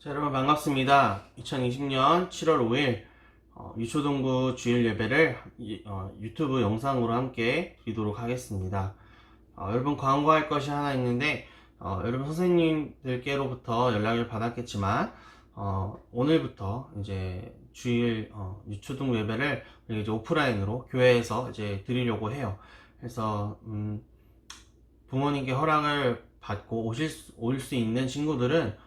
자, 여러분 반갑습니다. 2020년 7월 5일 유초동부 주일 예배를 유튜브 영상으로 함께 드리도록 하겠습니다. 여러분 광고할 것이 하나 있는데 여러분 선생님들께로부터 연락을 받았겠지만 오늘부터 이제 주일 유초동부 예배를 이제 오프라인으로 교회에서 이제 드리려고 해요. 그래서 부모님께 허락을 받고 올 수 있는 친구들은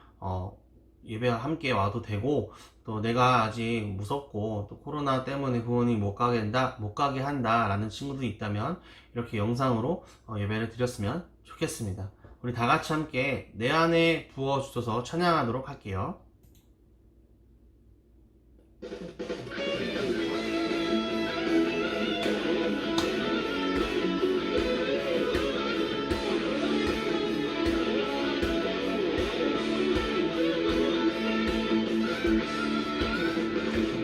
예배 함께 와도 되고, 또 내가 아직 무섭고 또 코로나 때문에 부모님 못 가게 한다 라는 친구들이 있다면 이렇게 영상으로 예배를 드렸으면 좋겠습니다. 우리 다 같이 함께 내 안에 부어주셔서 찬양하도록 할게요.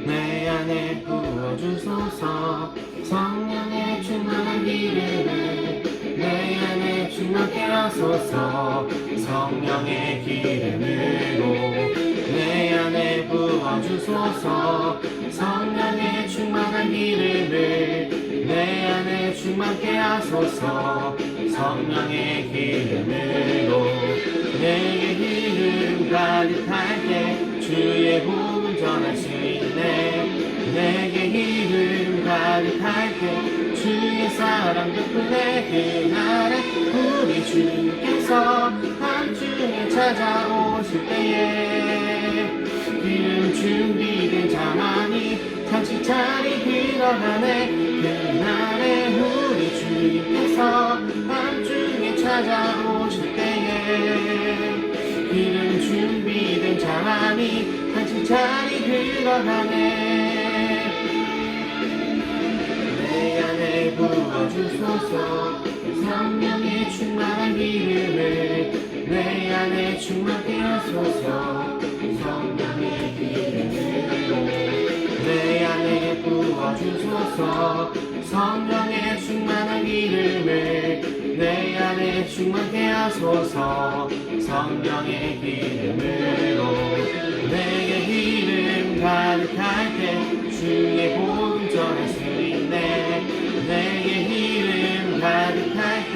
내 안에 부어주소서. 성령의 충만한 기름을 내 안에 충만케 하소서. 성령의 기름으로 내 안에 부어주소서. 성령의 충만한 기름을 내 안에 충만케 하소서. 성령의 기름으로 내게 기름 가득할 때 주의 복음 전할 수 있네. 내게 기름 가득할 때 주의 사랑 베풀네. 그날에 우리 주께서 밤중에 찾아오실 때에 기름 준비된 자만이 잔치 자리 들어가네. 그날에 우리 주께서 밤중에 찾아오실 때에 기름 준비된 자만이 잔치 자리 들어가네. 내 안에 부어주소서. 성령의 충만한 기름을 내 안에 충만케 하소서. 성령의 기름으로 내 안에 부어주소서. 성령의 충만한 기름을 내 안에 충만케 하소서. 성령의 기름으로 내게 기름 가득할 때 주의 복음 전할 수 있네. 내게 기름 가득할 때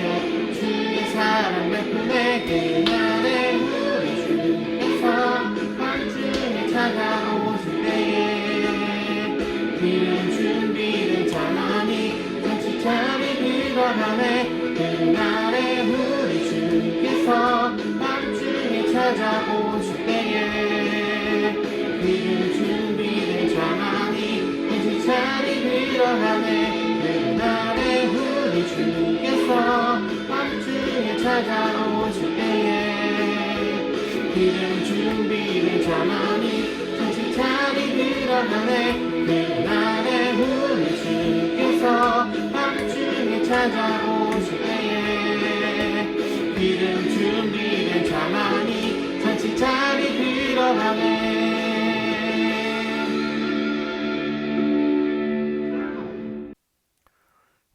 주의 사랑 베푸네. 그날에 우리 주께서 밤중에 찾아오실 때에 기름 준비된 자만이 잔치 자리 들어가네. 그날에 우리 주께서 밤중에 찾아오실 때에 기름 준비된 자만이 잔치 자리 들어가네. 그날에 우리 주께서 밤중에 찾아오실 때에 기름 준비된 자만이 잔치 자리 들어가네. 그날에 우리 주께서 밤중에 찾아오실 때에 기름 준비된 자만이 잔치 자리 들어가네.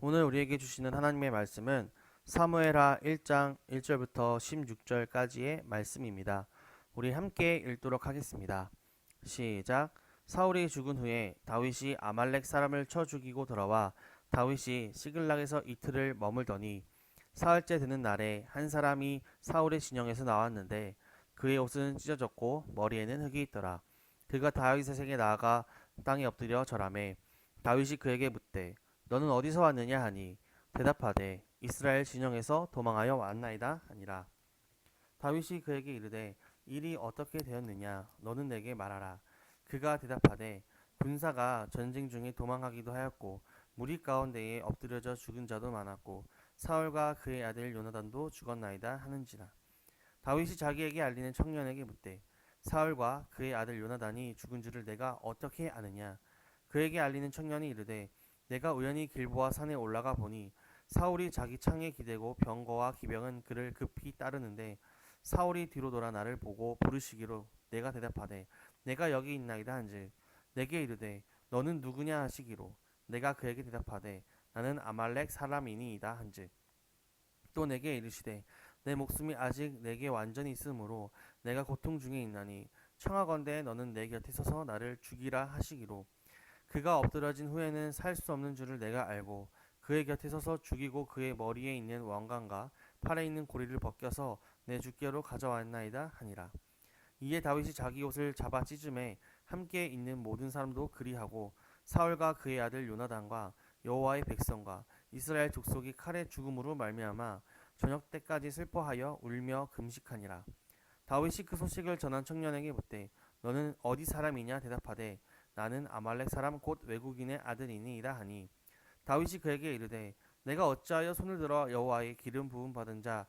오늘 우리에게 주시는 하나님의 말씀은 사무엘하 1장 1절부터 16절까지의 말씀입니다. 우리 함께 읽도록 하겠습니다. 시작. 사울이 죽은 후에 다윗이 아말렉 사람을 쳐 죽이고 돌아와 다윗이 시글락에서 이틀을 머물더니 사흘째 되는 날에 한 사람이 사울의 진영에서 나왔는데 그의 옷은 찢어졌고 머리에는 흙이 있더라. 그가 다윗에게 나아가 땅에 엎드려 절하매 다윗이 그에게 묻되 너는 어디서 왔느냐 하니 대답하되 이스라엘 진영에서 도망하여 왔나이다 하니라. 다윗이 그에게 이르되 일이 어떻게 되었느냐 너는 내게 말하라. 그가 대답하되 군사가 전쟁 중에 도망하기도 하였고 무리 가운데에 엎드려져 죽은 자도 많았고 사울과 그의 아들 요나단도 죽었나이다 하는지라. 다윗이 자기에게 알리는 청년에게 묻되 사울과 그의 아들 요나단이 죽은 줄을 내가 어떻게 아느냐. 그에게 알리는 청년이 이르되 내가 우연히 길보아 산에 올라가 보니 사울이 자기 창에 기대고 병거와 기병은 그를 급히 따르는데 사울이 뒤로 돌아 나를 보고 부르시기로 내가 대답하되 내가 여기 있나이다 한즉 내게 이르되 너는 누구냐 하시기로 내가 그에게 대답하되 나는 아말렉 사람이니이다 한즉 또 내게 이르시되 내 목숨이 아직 내게 완전히 있으므로 내가 고통 중에 있나니 청하건대 너는 내 곁에 서서 나를 죽이라 하시기로 그가 엎드러진 후에는 살 수 없는 줄을 내가 알고 그의 곁에 서서 죽이고 그의 머리에 있는 왕관과 팔에 있는 고리를 벗겨서 내 주께로 가져왔나이다 하니라. 이에 다윗이 자기 옷을 잡아 찢음에 함께 있는 모든 사람도 그리하고 사울과 그의 아들 요나단과 여호와의 백성과 이스라엘 족속이 칼의 죽음으로 말미암아 저녁 때까지 슬퍼하여 울며 금식하니라. 다윗이 그 소식을 전한 청년에게 묻되 너는 어디 사람이냐 대답하되 나는 아말렉 사람 곧 외국인의 아들이니이다 하니 다윗이 그에게 이르되 내가 어찌하여 손을 들어 여호와의 기름 부음 받은 자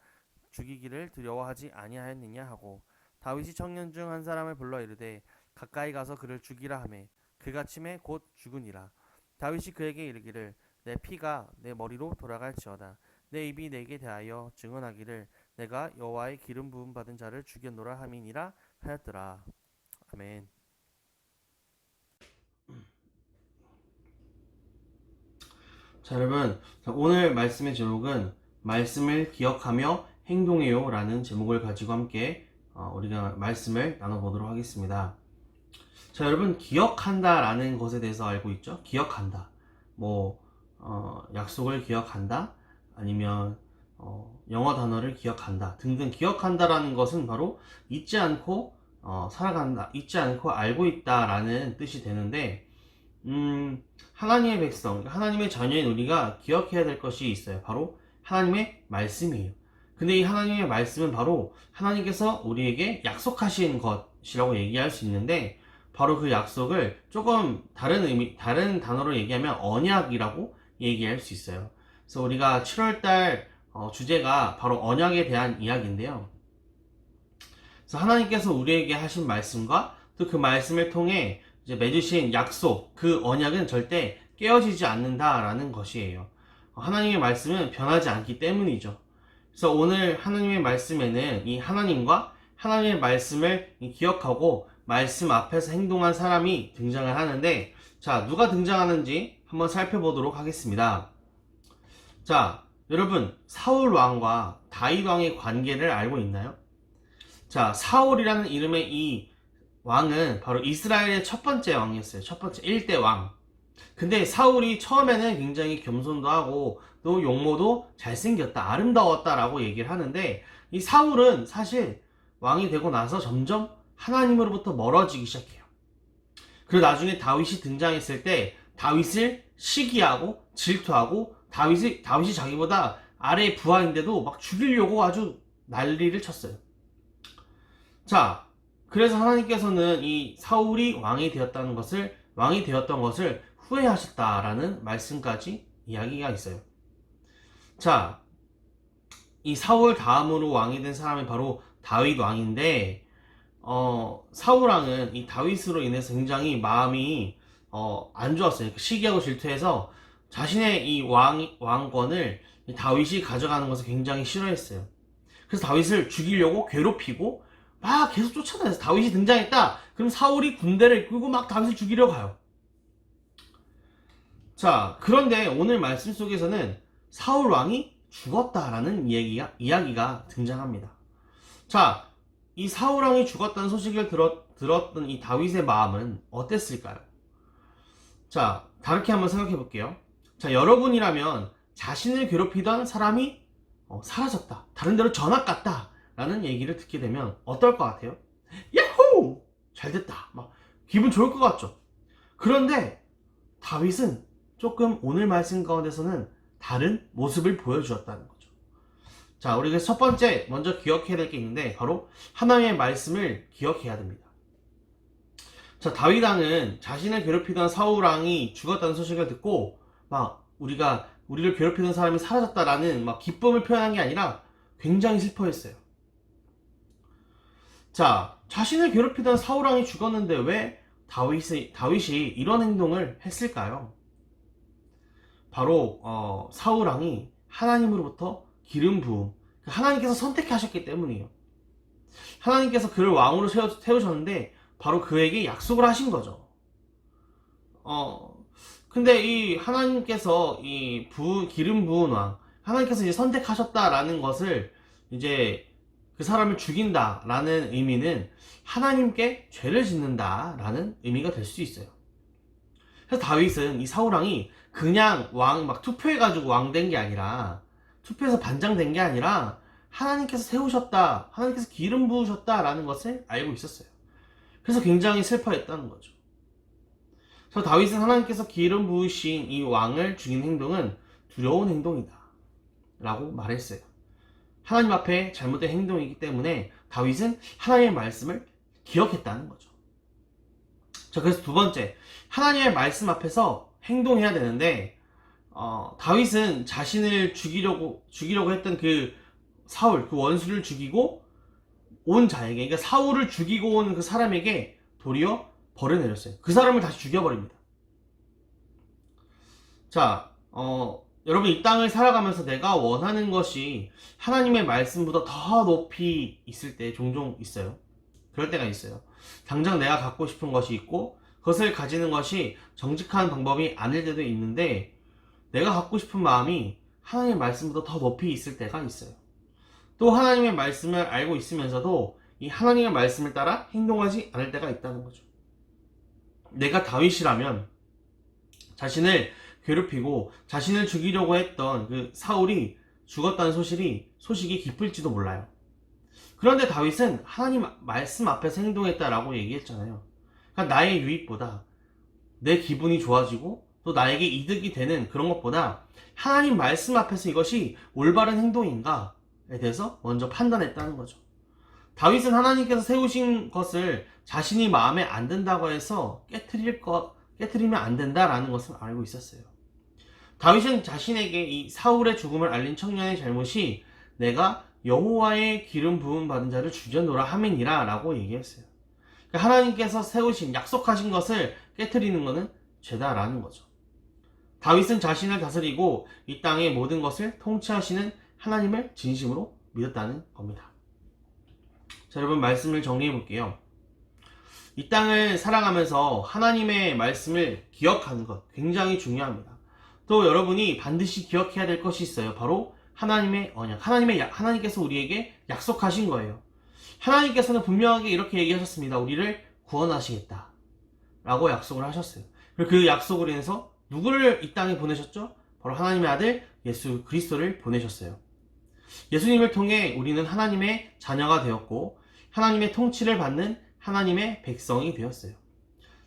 죽이기를 두려워하지 아니하였느냐 하고 다윗이 청년 중 한 사람을 불러 이르되 가까이 가서 그를 죽이라 하매 그가 침에 곧 죽으니라. 다윗이 그에게 이르기를 내 피가 내 머리로 돌아갈지어다 내 입이 내게 대하여 증언하기를 내가 여호와의 기름 부음 받은 자를 죽였노라 함이니라 하였더라. 아멘. 자, 여러분, 자, 오늘 말씀의 제목은 말씀을 기억하며 행동해요 라는 제목을 가지고 함께 우리가 말씀을 나눠보도록 하겠습니다. 자, 여러분, 기억한다 라는 것에 대해서 알고 있죠? 기억한다. 약속을 기억한다, 아니면 영어 단어를 기억한다 등등. 기억한다라는 것은 바로 잊지 않고 살아간다, 잊지 않고 알고 있다 라는 뜻이 되는데, 하나님의 백성, 하나님의 자녀인 우리가 기억해야 될 것이 있어요. 바로 하나님의 말씀이에요. 근데 이 하나님의 말씀은 바로 하나님께서 우리에게 약속하신 것이라고 얘기할 수 있는데, 바로 그 약속을 조금 다른 단어로 얘기하면 언약이라고 얘기할 수 있어요. 그래서 우리가 7월달 주제가 바로 언약에 대한 이야기인데요. 그래서 하나님께서 우리에게 하신 말씀과 또 그 말씀을 통해 이제 맺으신 약속, 그 언약은 절대 깨어지지 않는다라는 것이에요. 하나님의 말씀은 변하지 않기 때문이죠. 그래서 오늘 하나님의 말씀에는 이 하나님과 하나님의 말씀을 기억하고 말씀 앞에서 행동한 사람이 등장을 하는데, 자, 누가 등장하는지 한번 살펴보도록 하겠습니다. 자, 여러분, 사울 왕과 다윗 왕의 관계를 알고 있나요? 자, 사울이라는 이름의 이 왕은 바로 이스라엘의 첫 번째 왕이었어요. 첫 번째 1대 왕. 근데 사울이 처음에는 굉장히 겸손도 하고 또 용모도 잘생겼다, 아름다웠다라고 얘기를 하는데, 이 사울은 사실 왕이 되고 나서 점점 하나님으로부터 멀어지기 시작해요. 그리고 나중에 다윗이 등장했을 때 다윗을 시기하고 질투하고 다윗이 자기보다 아래 부하인데도 막 죽이려고 아주 난리를 쳤어요. 자, 그래서 하나님께서는 이 사울이 왕이 되었던 것을 후회하셨다라는 말씀까지 이야기가 있어요. 자, 이 사울 다음으로 왕이 된 사람이 바로 다윗 왕인데, 사울 왕은 이 다윗으로 인해서 굉장히 마음이 안 좋았어요. 시기하고 질투해서 자신의 이 왕권을 다윗이 가져가는 것을 굉장히 싫어했어요. 그래서 다윗을 죽이려고 괴롭히고 막 계속 쫓아다녀서 다윗이 등장했다, 그럼 사울이 군대를 이끌고 막 다윗을 죽이려 가요. 자, 그런데 오늘 말씀 속에서는 사울 왕이 죽었다라는 이야기가 등장합니다. 자, 이 사울 왕이 죽었다는 소식을 들었던 이 다윗의 마음은 어땠을까요? 자, 다르게 한번 생각해 볼게요. 자, 여러분이라면 자신을 괴롭히던 사람이 사라졌다, 다른 데로 전학 갔다 라는 얘기를 듣게 되면 어떨 것 같아요? 야호! 잘됐다, 막 기분 좋을 것 같죠? 그런데 다윗은 조금 오늘 말씀 가운데서는 다른 모습을 보여주었다는 거죠. 자, 우리가 첫 번째 먼저 기억해야 될 게 있는데, 바로 하나님의 말씀을 기억해야 됩니다. 자, 다윗 왕은 자신을 괴롭히던 사울 왕이 죽었다는 소식을 듣고 우리를 괴롭히던 사람이 사라졌다라는 기쁨을 표현한 게 아니라 굉장히 슬퍼했어요. 자, 자신을 괴롭히던 사울 왕이 죽었는데 왜 다윗이 이런 행동을 했을까요? 바로 사울 왕이 하나님으로부터 기름 부음, 하나님께서 선택하셨기 때문이에요. 하나님께서 그를 왕으로 세우셨는데 바로 그에게 약속을 하신 거죠. 근데 이 하나님께서 기름 부은 왕, 하나님께서 이제 선택하셨다라는 것을 이제 그 사람을 죽인다라는 의미는 하나님께 죄를 짓는다라는 의미가 될 수 있어요. 그래서 다윗은 이 사울왕이 그냥 왕 막 투표해가지고 왕 된 게 아니라, 투표해서 반장된 게 아니라 하나님께서 세우셨다, 하나님께서 기름 부으셨다라는 것을 알고 있었어요. 그래서 굉장히 슬퍼했다는 거죠. 그래서 다윗은 하나님께서 기름 부으신 이 왕을 죽인 행동은 두려운 행동이다 라고 말했어요. 하나님 앞에 잘못된 행동이기 때문에 다윗은 하나님의 말씀을 기억했다는 거죠. 자, 그래서 두 번째, 하나님의 말씀 앞에서 행동해야 되는데, 다윗은 자신을 죽이려고 했던 그 사울, 그 원수를 죽이고 온 자에게, 그러니까 사울을 죽이고 온 그 사람에게 도리어 벌을 내렸어요. 그 사람을 다시 죽여버립니다. 자, 여러분, 이 땅을 살아가면서 내가 원하는 것이 하나님의 말씀보다 더 높이 있을 때 종종 있어요. 그럴 때가 있어요. 당장 내가 갖고 싶은 것이 있고 그것을 가지는 것이 정직한 방법이 아닐 때도 있는데, 내가 갖고 싶은 마음이 하나님의 말씀보다 더 높이 있을 때가 있어요. 또 하나님의 말씀을 알고 있으면서도 이 하나님의 말씀을 따라 행동하지 않을 때가 있다는 거죠. 내가 다윗이라면 자신을 괴롭히고 자신을 죽이려고 했던 그 사울이 죽었다는 소식이 깊을지도 몰라요. 그런데 다윗은 하나님 말씀 앞에서 행동했다라고 얘기했잖아요. 그러니까 나의 유익보다, 내 기분이 좋아지고 또 나에게 이득이 되는 그런 것보다 하나님 말씀 앞에서 이것이 올바른 행동인가에 대해서 먼저 판단했다는 거죠. 다윗은 하나님께서 세우신 것을 자신이 마음에 안 든다고 해서 깨트리면 안 된다라는 것을 알고 있었어요. 다윗은 자신에게 이 사울의 죽음을 알린 청년의 잘못이 내가 여호와의 기름 부음 받은 자를 죽여노라 함이니라 라고 얘기했어요. 그러니까 하나님께서 세우신, 약속하신 것을 깨트리는 것은 죄다라는 거죠. 다윗은 자신을 다스리고 이 땅의 모든 것을 통치하시는 하나님을 진심으로 믿었다는 겁니다. 자, 여러분, 말씀을 정리해 볼게요. 이 땅을 살아가면서 하나님의 말씀을 기억하는 것 굉장히 중요합니다. 또 여러분이 반드시 기억해야 될 것이 있어요. 바로 하나님의 언약, 하나님께서 우리에게 약속하신 거예요. 하나님께서는 분명하게 이렇게 얘기하셨습니다. 우리를 구원하시겠다 라고 약속을 하셨어요. 그리고 그 약속으로 인해서 누구를 이 땅에 보내셨죠? 바로 하나님의 아들 예수 그리스도를 보내셨어요. 예수님을 통해 우리는 하나님의 자녀가 되었고 하나님의 통치를 받는 하나님의 백성이 되었어요.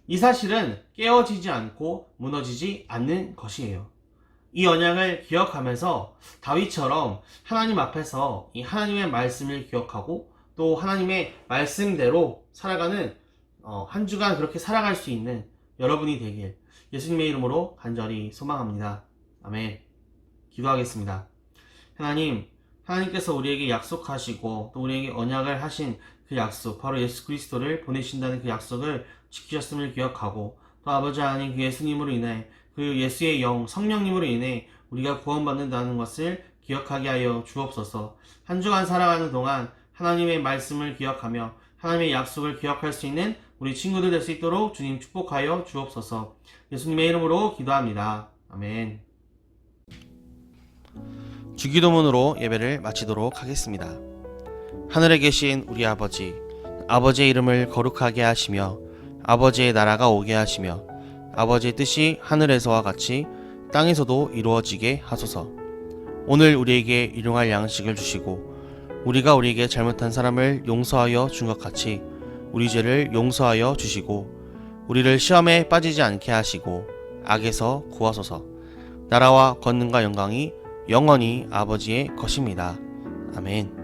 이 사실은 깨어지지 않고 무너지지 않는 것이에요. 이 언약을 기억하면서 다윗처럼 하나님 앞에서 이 하나님의 말씀을 기억하고 또 하나님의 말씀대로 살아가는 한 주간 그렇게 살아갈 수 있는 여러분이 되길 예수님의 이름으로 간절히 소망합니다. 아멘. 기도하겠습니다. 하나님께서 우리에게 약속하시고 또 우리에게 언약을 하신 그 약속, 바로 예수 그리스도를 보내신다는 그 약속을 지키셨음을 기억하고, 또 아버지 하나님 그 예수님으로 인해, 그 예수의 영 성령님으로 인해 우리가 구원받는다는 것을 기억하게 하여 주옵소서. 한 주간 살아가는 동안 하나님의 말씀을 기억하며 하나님의 약속을 기억할 수 있는 우리 친구들 될 수 있도록 주님 축복하여 주옵소서. 예수님의 이름으로 기도합니다. 아멘. 주기도문으로 예배를 마치도록 하겠습니다. 하늘에 계신 우리 아버지, 아버지의 이름을 거룩하게 하시며 아버지의 나라가 오게 하시며 아버지의 뜻이 하늘에서와 같이 땅에서도 이루어지게 하소서. 오늘 우리에게 일용할 양식을 주시고 우리가 우리에게 잘못한 사람을 용서하여 준 것 같이 우리 죄를 용서하여 주시고 우리를 시험에 빠지지 않게 하시고 악에서 구하소서. 나라와 권능과 영광이 영원히 아버지의 것입니다. 아멘.